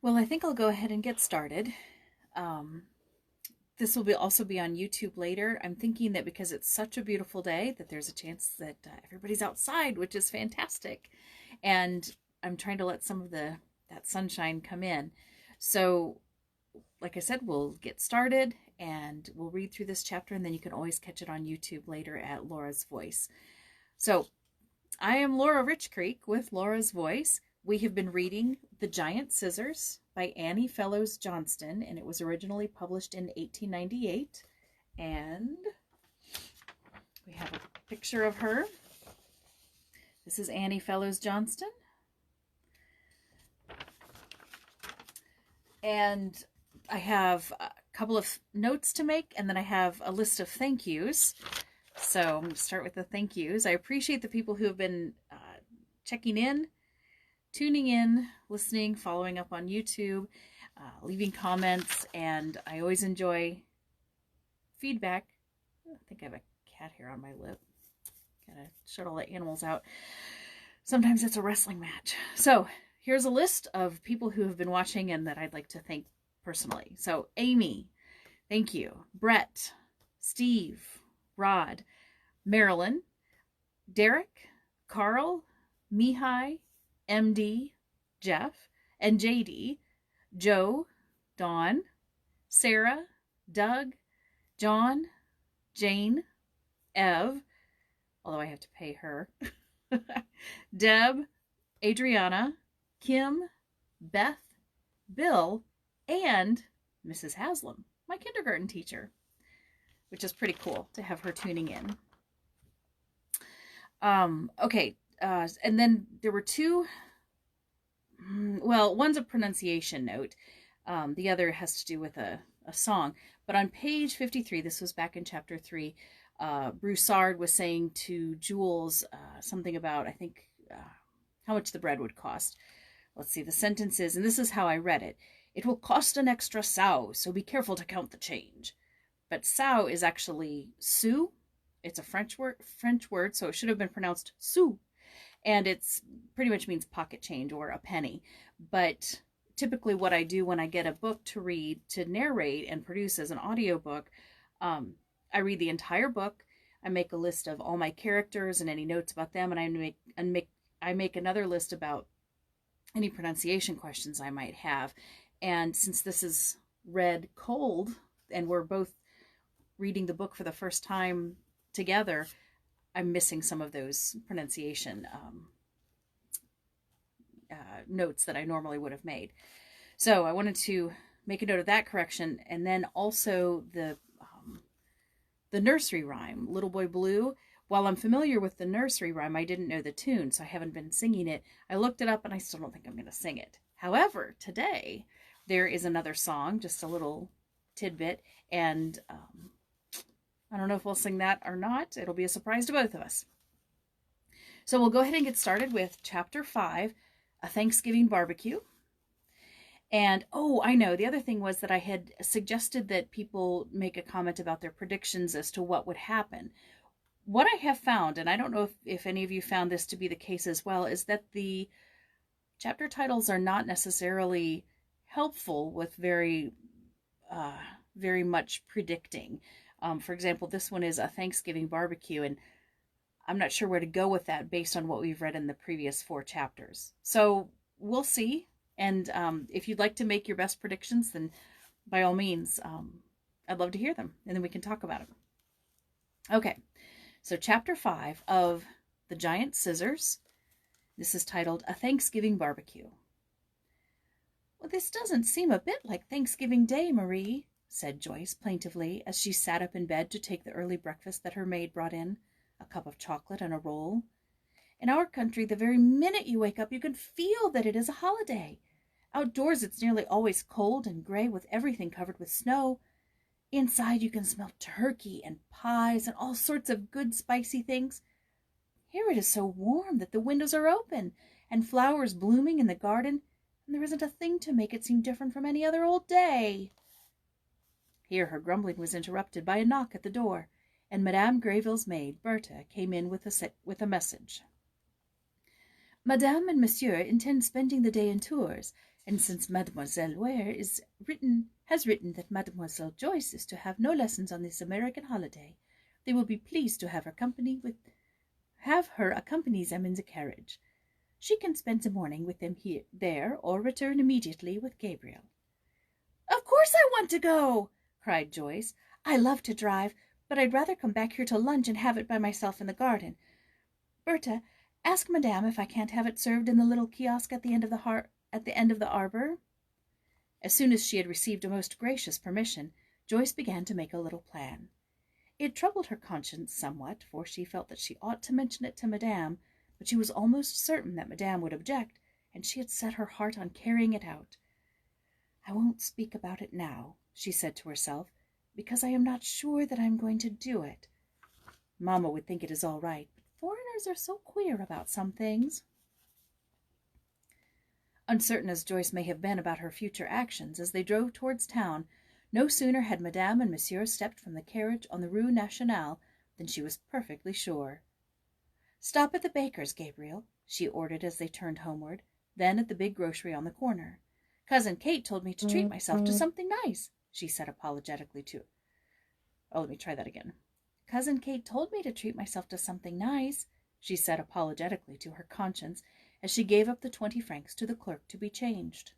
Well, I think I'll go ahead and get started. Um, this will also be on YouTube later. I'm thinking that because it's such a beautiful day that there's a chance that everybody's outside, which is fantastic. And I'm trying to let some of that sunshine come in. So, like I said, we'll get started and we'll read through this chapter, and then you can always catch it on YouTube later at Laura's Voice. So, I am Laura Richcreek with Laura's Voice. We have been reading The Giant Scissors by Annie Fellows Johnston, and it was originally published in 1898. And we have a picture of her. This is Annie Fellows Johnston. And I have a couple of notes to make, and then I have a list of thank yous. So I'm going to start with the thank yous. I appreciate the people who have been checking in, tuning in, listening, following up on YouTube, leaving comments, and I always enjoy feedback. I think I have a cat hair on my lip. Gotta shut all the animals out. Sometimes it's a wrestling match. So here's a list of people who have been watching and that I'd like to thank personally. So Amy, thank you. Brett, Steve, Rod, Marilyn, Derek, Carl, Mihai, MD, Jeff, and JD, Joe, Dawn, Sarah, Doug, John, Jane, Ev, although I have to pay her, Deb, Adriana, Kim, Beth, Bill, and Mrs. Haslam, my kindergarten teacher, which is pretty cool to have her tuning in. Okay, and then there were two, well, one's a pronunciation note. The other has to do with a song. But on page 53, this was back in chapter 3, Broussard was saying to Jules something about, I think, how much the bread would cost. Let's see, the sentence is, and this is how I read it, "It will cost an extra sou, so be careful to count the change." But sou is actually sou. It's a French word, so it should have been pronounced sou. And it's pretty much means pocket change or a penny. But typically what I do when I get a book to read, to narrate and produce as an audiobook, I read the entire book. I make a list of all my characters and any notes about them, and I make another list about any pronunciation questions I might have. And since this is read cold, and we're both reading the book for the first time together, I'm missing some of those pronunciation notes that I normally would have made. So I wanted to make a note of that correction, and then also the nursery rhyme, Little Boy Blue. While I'm familiar with the nursery rhyme, I didn't know the tune, so I haven't been singing it. I looked it up, and I still don't think I'm going to sing it. However, today there is another song, just a little tidbit, and I don't know if we'll sing that or not. It'll be a surprise to both of us. So we'll go ahead and get started with Chapter 5, A Thanksgiving Barbecue. And, oh, I know, the other thing was that I had suggested that people make a comment about their predictions as to what would happen. What I have found, and I don't know if any of you found this to be the case as well, is that the chapter titles are not necessarily helpful with very much predicting. For example, this one is A Thanksgiving Barbecue, and I'm not sure where to go with that based on what we've read in the previous 4 chapters. So we'll see. And if you'd like to make your best predictions, then by all means, I'd love to hear them, and then we can talk about it. Okay, so chapter 5 of The Giant Scissors. This is titled A Thanksgiving Barbecue. "Well, this doesn't seem a bit like Thanksgiving Day, Marie," said Joyce plaintively as she sat up in bed to take the early breakfast that her maid brought in, a cup of chocolate and a roll. "In our country, the very minute you wake up, you can feel that it is a holiday. Outdoors, it's nearly always cold and gray with everything covered with snow. Inside, you can smell turkey and pies and all sorts of good spicy things. Here it is so warm that the windows are open and flowers blooming in the garden, and there isn't a thing to make it seem different from any other old day." Here her grumbling was interrupted by a knock at the door, and Madame Greville's maid, Bertha, came in with a message. "Madame and Monsieur intend spending the day in Tours, and since Mademoiselle Ware has written that Mademoiselle Joyce is to have no lessons on this American holiday, they will be pleased to have her accompany them in the carriage. She can spend the morning with them there, or return immediately with Gabriel." "Of course I want to go!" cried Joyce. "I love to drive, but I'd rather come back here to lunch and have it by myself in the garden. Berta, ask Madame if I can't have it served in the little kiosk at the end of the arbor." As soon as she had received a most gracious permission, Joyce began to make a little plan. It troubled her conscience somewhat, for she felt that she ought to mention it to Madame, but she was almost certain that Madame would object, and she had set her heart on carrying it out. "I won't speak about it now," she said to herself, "because I am not sure that I am going to do it. Mamma would think it is all right, but foreigners are so queer about some things." Uncertain as Joyce may have been about her future actions, as they drove towards town, no sooner had Madame and Monsieur stepped from the carriage on the Rue Nationale than she was perfectly sure. "Stop at the baker's, Gabriel," she ordered as they turned homeward, then at the big grocery on the corner. "Cousin Kate told me to treat myself to something nice," she said apologetically to... Oh, let me try that again. "Cousin Kate told me to treat myself to something nice," she said apologetically to her conscience, as she gave up the 20 francs to the clerk to be changed.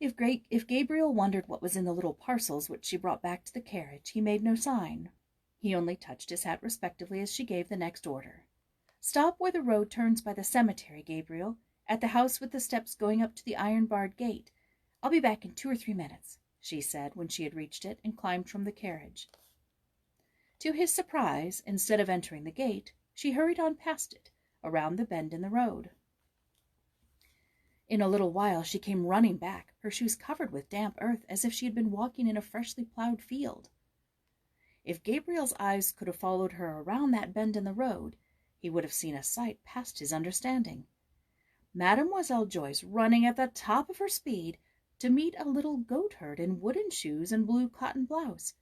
If Gabriel wondered what was in the little parcels which she brought back to the carriage, he made no sign. He only touched his hat respectively as she gave the next order. "Stop where the road turns by the cemetery, Gabriel, at the house with the steps going up to the iron-barred gate. I'll be back in 2 or 3 minutes," she said when she had reached it and climbed from the carriage. To his surprise, instead of entering the gate, she hurried on past it, around the bend in the road. In a little while she came running back, her shoes covered with damp earth, as if she had been walking in a freshly plowed field. If Gabriel's eyes could have followed her around that bend in the road, he would have seen a sight past his understanding. Mademoiselle Joyce running at the top of her speed to meet a little goatherd in wooden shoes and blue cotton blouse.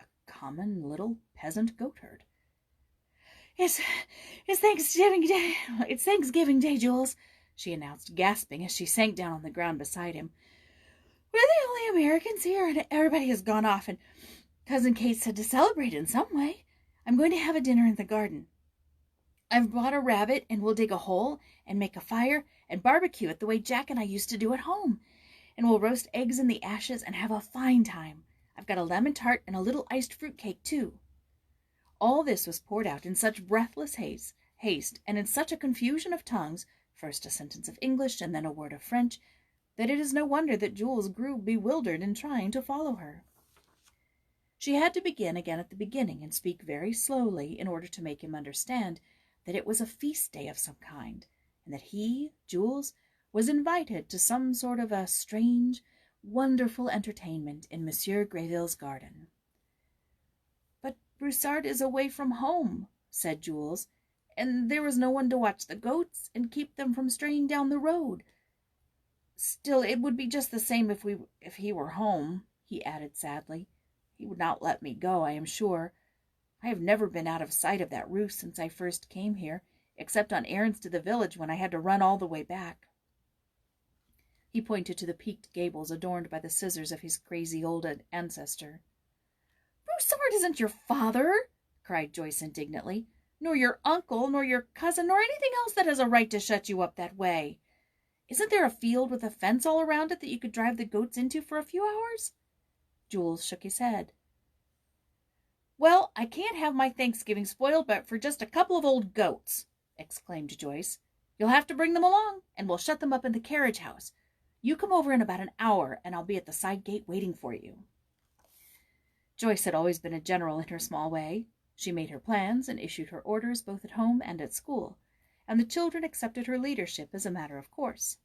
A common little peasant goatherd. It's Thanksgiving Day, Jules," she announced, gasping as she sank down on the ground beside him. "We're the only Americans here, and everybody has gone off, and Cousin Kate said to celebrate in some way. I'm going to have a dinner in the garden. I've brought a rabbit, and we'll dig a hole and make a fire and barbecue it the way Jack and I used to do at home. And we'll roast eggs in the ashes and have a fine time. I've got a lemon tart and a little iced fruit cake, too." All this was poured out in such breathless haste, and in such a confusion of tongues, first a sentence of English and then a word of French, that it is no wonder that Jules grew bewildered in trying to follow her. She had to begin again at the beginning and speak very slowly in order to make him understand that it was a feast day of some kind, and that he, Jules, was invited to some sort of a strange, wonderful entertainment in Monsieur Greville's garden. "But Broussard is away from home," said Jules, "and there is no one to watch the goats and keep them from straying down the road. Still, it would be just the same if he were home," he added sadly. "He would not let me go, I am sure. I have never been out of sight of that roost since I first came here, except on errands to the village when I had to run all the way back." He pointed to the peaked gables adorned by the scissors of his crazy old ancestor. "Broussard isn't your father," cried Joyce indignantly, "nor your uncle, nor your cousin, nor anything else that has a right to shut you up that way. Isn't there a field with a fence all around it that you could drive the goats into for a few hours?" Jules shook his head. "Well, I can't have my Thanksgiving spoiled but for just a couple of old goats," exclaimed Joyce. "You'll have to bring them along, and we'll shut them up in the carriage house. You come over in about an hour, and I'll be at the side gate waiting for you." Joyce had always been a general in her small way. She made her plans and issued her orders both at home and at school, and the children accepted her leadership as a matter of course.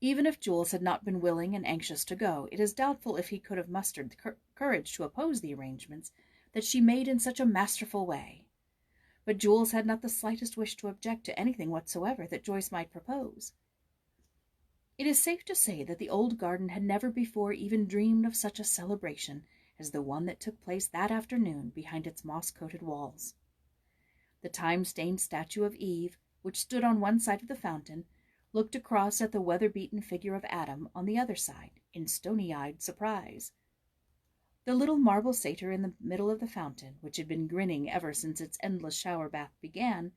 Even if Jules had not been willing and anxious to go, it is doubtful if he could have mustered the courage to oppose the arrangements that she made in such a masterful way. But Jules had not the slightest wish to object to anything whatsoever that Joyce might propose. It is safe to say that the old garden had never before even dreamed of such a celebration as the one that took place that afternoon behind its moss-coated walls. The time-stained statue of Eve, which stood on one side of the fountain, looked across at the weather-beaten figure of Adam on the other side in stony-eyed surprise. The little marble satyr in the middle of the fountain, which had been grinning ever since its endless shower bath began,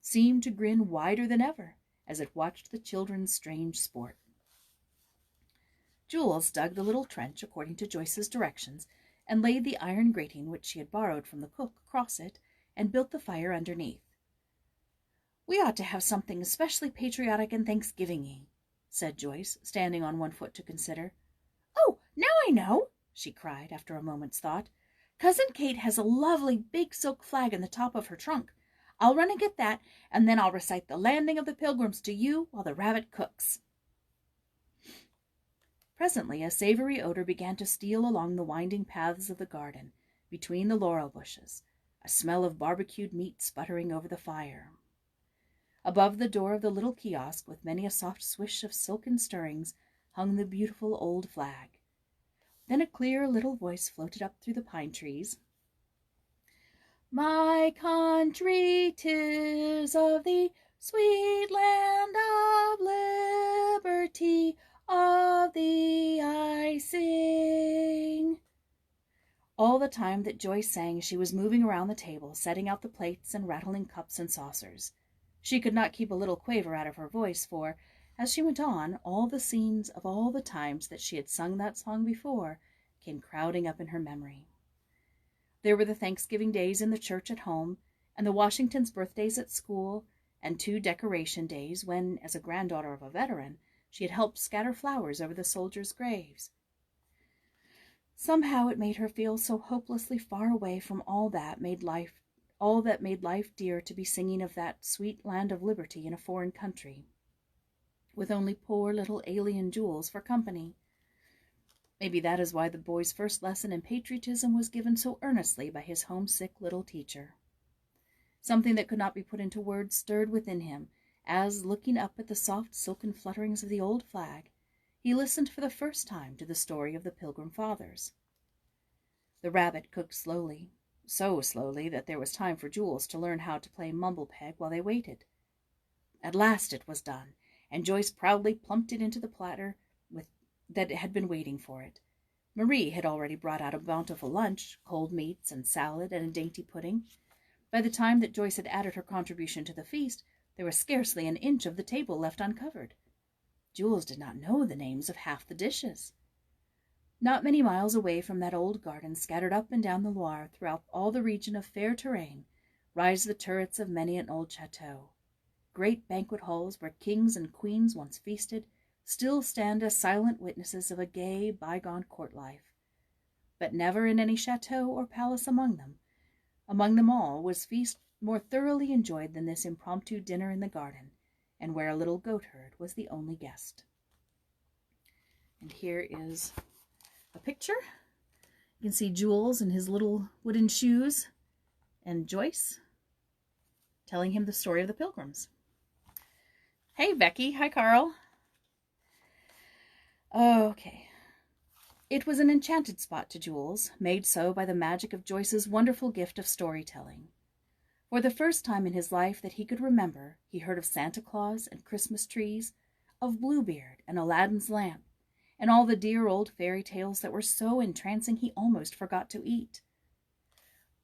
seemed to grin wider than ever as it watched the children's strange sport. Jules dug the little trench according to Joyce's directions and laid the iron grating which she had borrowed from the cook across it and built the fire underneath. "We ought to have something especially patriotic and Thanksgiving-y," said Joyce, standing on one foot to consider. "Oh, now I know!" she cried after a moment's thought. "Cousin Kate has a lovely big silk flag in the top of her trunk. I'll run and get that, and then I'll recite the landing of the Pilgrims to you while the rabbit cooks." Presently a savory odor began to steal along the winding paths of the garden, between the laurel bushes, a smell of barbecued meat sputtering over the fire. Above the door of the little kiosk, with many a soft swish of silken stirrings, hung the beautiful old flag. Then a clear little voice floated up through the pine trees. "My country, 'tis of thee, sweet land of liberty, of thee I sing." All the time that Joyce sang, she was moving around the table, setting out the plates and rattling cups and saucers. She could not keep a little quaver out of her voice, for, as she went on, all the scenes of all the times that she had sung that song before came crowding up in her memory. There were the Thanksgiving days in the church at home, and the Washingtons' birthdays at school, and 2 decoration days when, as a granddaughter of a veteran, she had helped scatter flowers over the soldiers' graves. Somehow it made her feel so hopelessly far away from all that made life dear to be singing of that sweet land of liberty in a foreign country, with only poor little alien Jules for company. Maybe that is why the boy's first lesson in patriotism was given so earnestly by his homesick little teacher. Something that could not be put into words stirred within him, as, looking up at the soft silken flutterings of the old flag, he listened for the first time to the story of the Pilgrim Fathers. The rabbit cooked slowly, so slowly that there was time for Jules to learn how to play mumble-peg while they waited. At last it was done, and Joyce proudly plumped it into the platter that had been waiting for it. Marie had already brought out a bountiful lunch, cold meats and salad and a dainty pudding. By the time that Joyce had added her contribution to the feast, there was scarcely an inch of the table left uncovered. Jules did not know the names of half the dishes. Not many miles away from that old garden, scattered up and down the Loire throughout all the region of fair terrain, rise the turrets of many an old chateau. Great banquet halls where kings and queens once feasted still stand as silent witnesses of a gay, bygone court life. But never in any chateau or palace among them all, was feast more thoroughly enjoyed than this impromptu dinner in the garden, and where a little goatherd was the only guest. And here is a picture. You can see Jules in his little wooden shoes, and Joyce telling him the story of the Pilgrims. Hey, Becky. Hi, Carl. Okay. It was an enchanted spot to Jules, made so by the magic of Joyce's wonderful gift of storytelling. For the first time in his life that he could remember, he heard of Santa Claus and Christmas trees, of Bluebeard and Aladdin's lamp, and all the dear old fairy tales that were so entrancing he almost forgot to eat.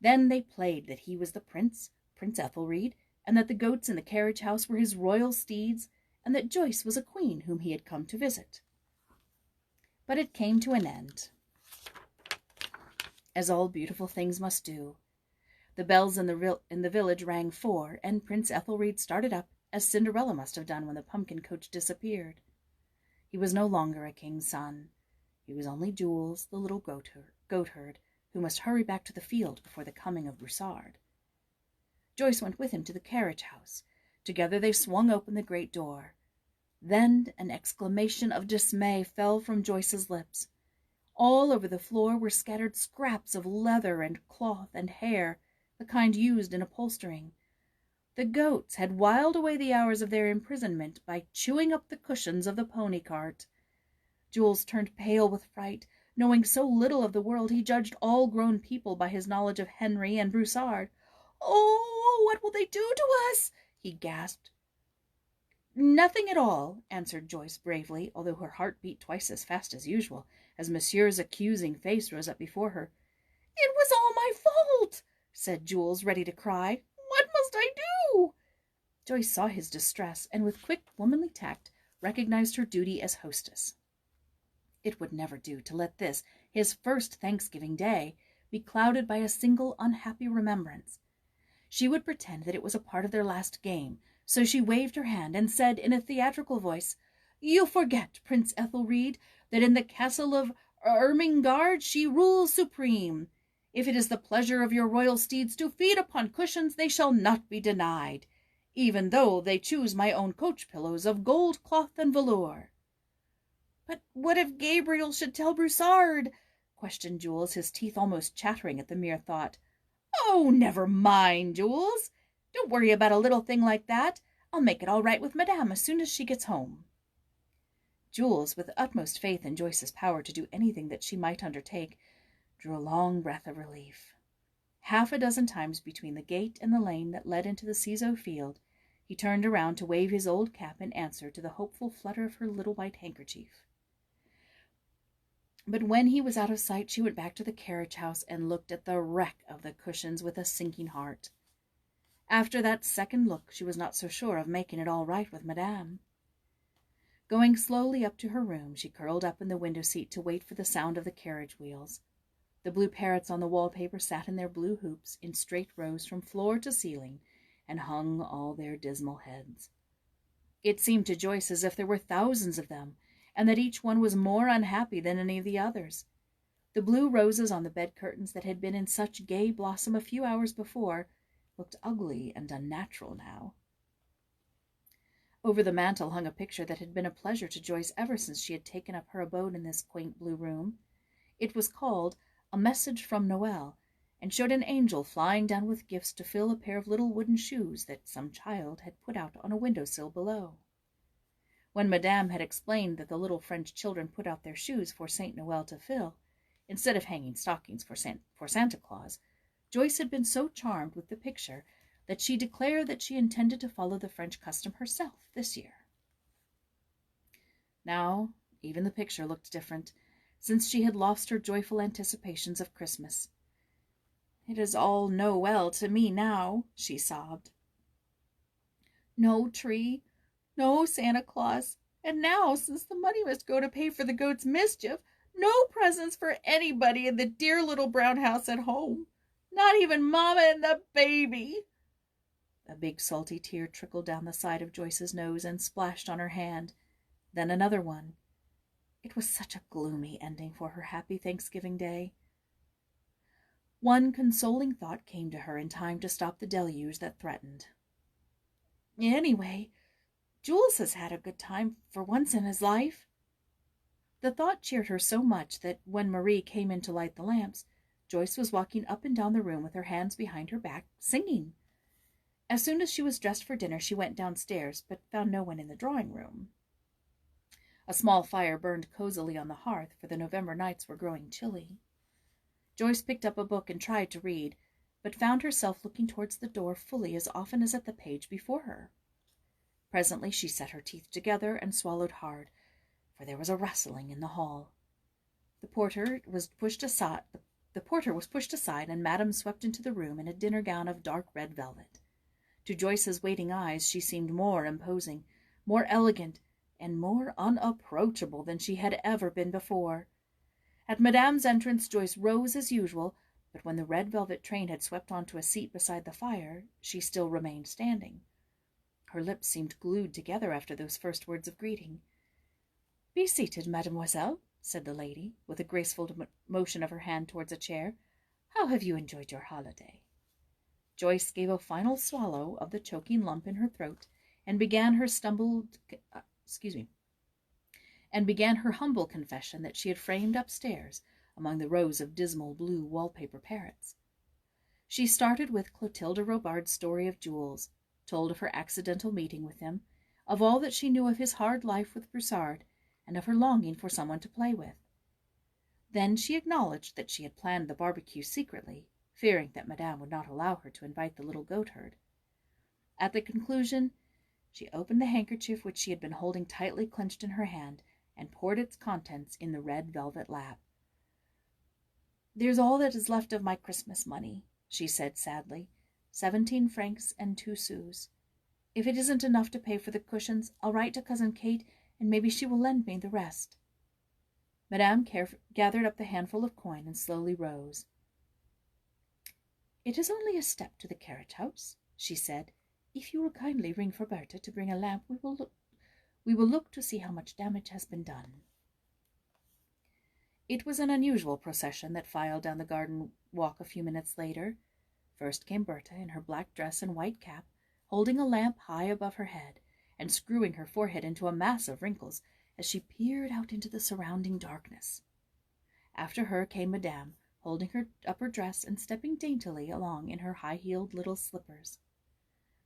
Then they played that he was the Prince Ethelred, and that the goats in the carriage house were his royal steeds, and that Joyce was a queen whom he had come to visit. But it came to an end, as all beautiful things must do. The bells in the village rang 4, and Prince Ethelred started up, as Cinderella must have done when the pumpkin coach disappeared. He was no longer a king's son. He was only Jules, the little goatherd, who must hurry back to the field before the coming of Broussard. Joyce went with him to the carriage house. Together they swung open the great door. Then an exclamation of dismay fell from Joyce's lips. All over the floor were scattered scraps of leather and cloth and hair, the kind used in upholstering. The goats had whiled away the hours of their imprisonment by chewing up the cushions of the pony cart. Jules turned pale with fright. Knowing so little of the world, he judged all grown people by his knowledge of Henry and Broussard. "Oh, what will they do to us?" he gasped. Nothing at all, answered Joyce bravely, although her heart beat twice as fast as usual, as Monsieur's accusing face rose up before her. It was all my fault, said Jules, ready to cry. What must I do? Joyce saw his distress, and with quick womanly tact recognized her duty as hostess. It would never do to let this, his first Thanksgiving Day, be clouded by a single unhappy remembrance. She would pretend that it was a part of their last game, so she waved her hand and said in a theatrical voice, You forget, Prince Ethelred, that in the castle of Ermengarde she rules supreme. If it is the pleasure of your royal steeds to feed upon cushions, they shall not be denied, even though they choose my own coach pillows of gold cloth and velour. But what if Gabriel should tell Broussard? Questioned Jules, his teeth almost chattering at the mere thought. Oh, never mind, Jules. Don't worry about a little thing like that. I'll make it all right with Madame as soon as she gets home. Jules, with the utmost faith in Joyce's power to do anything that she might undertake, drew a long breath of relief. Half a dozen times between the gate and the lane that led into the Ciseaux field, he turned around to wave his old cap in answer to the hopeful flutter of her little white handkerchief. But when he was out of sight, she went back to the carriage house and looked at the wreck of the cushions with a sinking heart. After that second look, she was not so sure of making it all right with Madame. Going slowly up to her room, she curled up in the window seat to wait for the sound of the carriage wheels. The blue parrots on the wallpaper sat in their blue hoops in straight rows from floor to ceiling and hung all their dismal heads. It seemed to Joyce as if there were thousands of them, and that each one was more unhappy than any of the others. The blue roses on the bed curtains that had been in such gay blossom a few hours before looked ugly and unnatural now. Over the mantel hung a picture that had been a pleasure to Joyce ever since she had taken up her abode in this quaint blue room. It was called A Message from Noel, and showed an angel flying down with gifts to fill a pair of little wooden shoes that some child had put out on a window-sill below. When Madame had explained that the little French children put out their shoes for Saint Noel to fill, instead of hanging stockings for Santa Claus, Joyce had been so charmed with the picture that she declared that she intended to follow the French custom herself this year. Now, even the picture looked different, since she had lost her joyful anticipations of Christmas. It is all Noel to me now, she sobbed. No tree, no Santa Claus, and now, since the money must go to pay for the goat's mischief, no presents for anybody in the dear little brown house at home. Not even Mama and the baby. A big salty tear trickled down the side of Joyce's nose and splashed on her hand. Then another one. It was such a gloomy ending for her happy Thanksgiving Day. One consoling thought came to her in time to stop the deluge that threatened. Anyway, Jules has had a good time for once in his life. The thought cheered her so much that when Marie came in to light the lamps, Joyce was walking up and down the room with her hands behind her back, singing. As soon as she was dressed for dinner, she went downstairs, but found no one in the drawing-room. A small fire burned cozily on the hearth, for the November nights were growing chilly. Joyce picked up a book and tried to read, but found herself looking towards the door fully as often as at the page before her. Presently she set her teeth together and swallowed hard, for there was a rustling in the hall. The porter was pushed aside, and Madame swept into the room in a dinner gown of dark red velvet. To Joyce's waiting eyes she seemed more imposing, more elegant, and more unapproachable than she had ever been before. At Madame's entrance Joyce rose as usual, but when the red velvet train had swept on to a seat beside the fire, she still remained standing. Her lips seemed glued together after those first words of greeting. "Be seated, mademoiselle," said the lady, with a graceful motion of her hand towards a chair. "How have you enjoyed your holiday?" Joyce gave a final swallow of the choking lump in her throat and began her humble confession that she had framed upstairs among the rows of dismal blue wallpaper parrots. She started with Clotilde Robard's story of Jules, told of her accidental meeting with him, of all that she knew of his hard life with Broussard, and of her longing for someone to play with. Then she acknowledged that she had planned the barbecue secretly, fearing that Madame would not allow her to invite the little goatherd. At the conclusion, She opened the handkerchief which she had been holding tightly clenched in her hand, and poured its contents in the red velvet lap. "There's all that is left of my Christmas money," she said sadly. 17 francs and 2 sous. If it isn't enough to pay for the cushions, I'll write to Cousin Kate, and maybe she will lend me the rest." Madame gathered up the handful of coin and slowly rose. "It is only a step to the carriage house," she said. "If you will kindly ring for Bertha to bring a lamp, we will look to see how much damage has been done." It was an unusual procession that filed down the garden walk a few minutes later. First came Bertha in her black dress and white cap, holding a lamp high above her head, and screwing her forehead into a mass of wrinkles as she peered out into the surrounding darkness. After her came Madame, holding her upper dress and stepping daintily along in her high-heeled little slippers.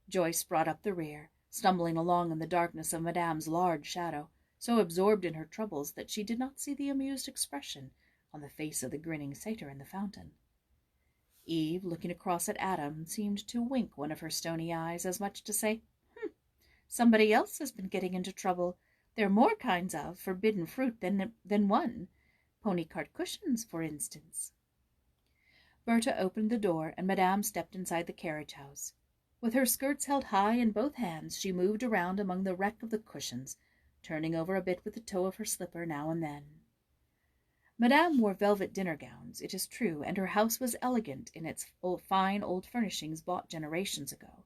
Joyce brought up the rear, stumbling along in the darkness of Madame's large shadow, so absorbed in her troubles that she did not see the amused expression on the face of the grinning satyr in the fountain. Eve, looking across at Adam, seemed to wink one of her stony eyes, as much to say, "Somebody else has been getting into trouble. There are more kinds of forbidden fruit than one. Pony-cart cushions, for instance." Bertha opened the door, and Madame stepped inside the carriage house. With her skirts held high in both hands, she moved around among the wreck of the cushions, turning over a bit with the toe of her slipper now and then. Madame wore velvet dinner gowns, it is true, and her house was elegant in its fine old furnishings bought generations ago.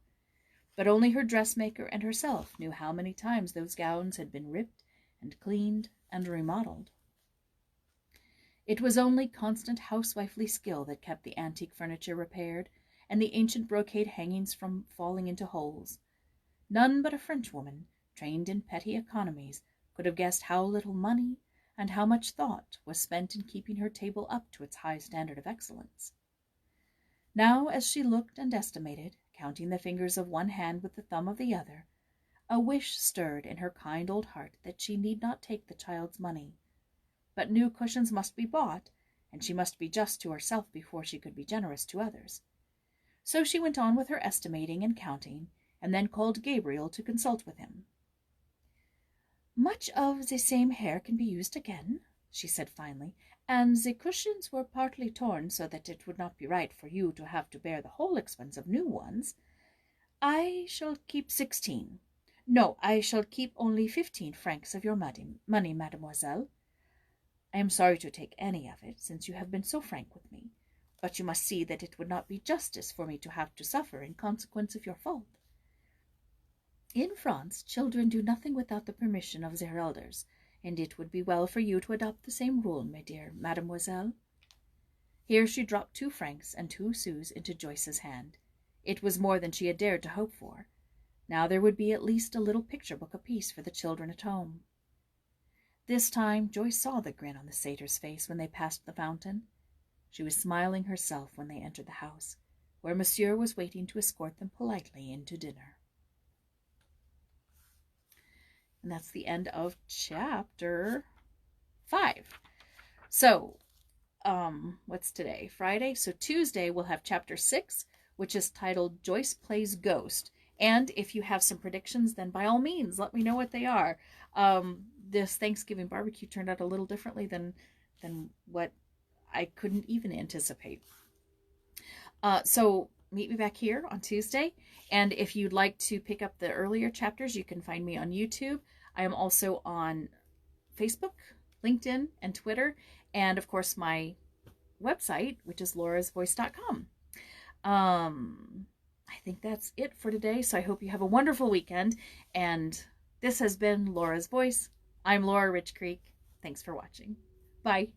But only her dressmaker and herself knew how many times those gowns had been ripped and cleaned and remodeled. It was only constant housewifely skill that kept the antique furniture repaired, and the ancient brocade hangings from falling into holes. None but a Frenchwoman, trained in petty economies, could have guessed how little money and how much thought was spent in keeping her table up to its high standard of excellence. Now, as she looked and estimated, counting the fingers of one hand with the thumb of the other, a wish stirred in her kind old heart that she need not take the child's money. But new cushions must be bought, and she must be just to herself before she could be generous to others. So she went on with her estimating and counting, and then called Gabriel to consult with him. "Much of the same hair can be used again," she said finally, "and the cushions were partly torn so that it would not be right for you to have to bear the whole expense of new ones. I shall keep 16. No, I shall keep only 15 francs of your money, mademoiselle. I am sorry to take any of it, since you have been so frank with me, but you must see that it would not be justice for me to have to suffer in consequence of your fault. In France, children do nothing without the permission of their elders, and it would be well for you to adopt the same rule, my dear mademoiselle." Here she dropped 2 francs and 2 sous into Joyce's hand. It was more than she had dared to hope for. Now there would be at least a little picture book apiece for the children at home. This time Joyce saw the grin on the satyr's face when they passed the fountain. She was smiling herself when they entered the house, where Monsieur was waiting to escort them politely into dinner. And that's the end of chapter 5. So, what's today? Friday? So Tuesday we'll have chapter 6, which is titled Joyce Plays Ghost. And if you have some predictions, then by all means, let me know what they are. This Thanksgiving barbecue turned out a little differently than what I couldn't even anticipate. So meet me back here on Tuesday. And if you'd like to pick up the earlier chapters, you can find me on YouTube. I am also on Facebook, LinkedIn, and Twitter. And of course, my website, which is laurasvoice.com. I think that's it for today. So I hope you have a wonderful weekend. And this has been Laura's Voice. I'm Laura Rich Creek. Thanks for watching. Bye.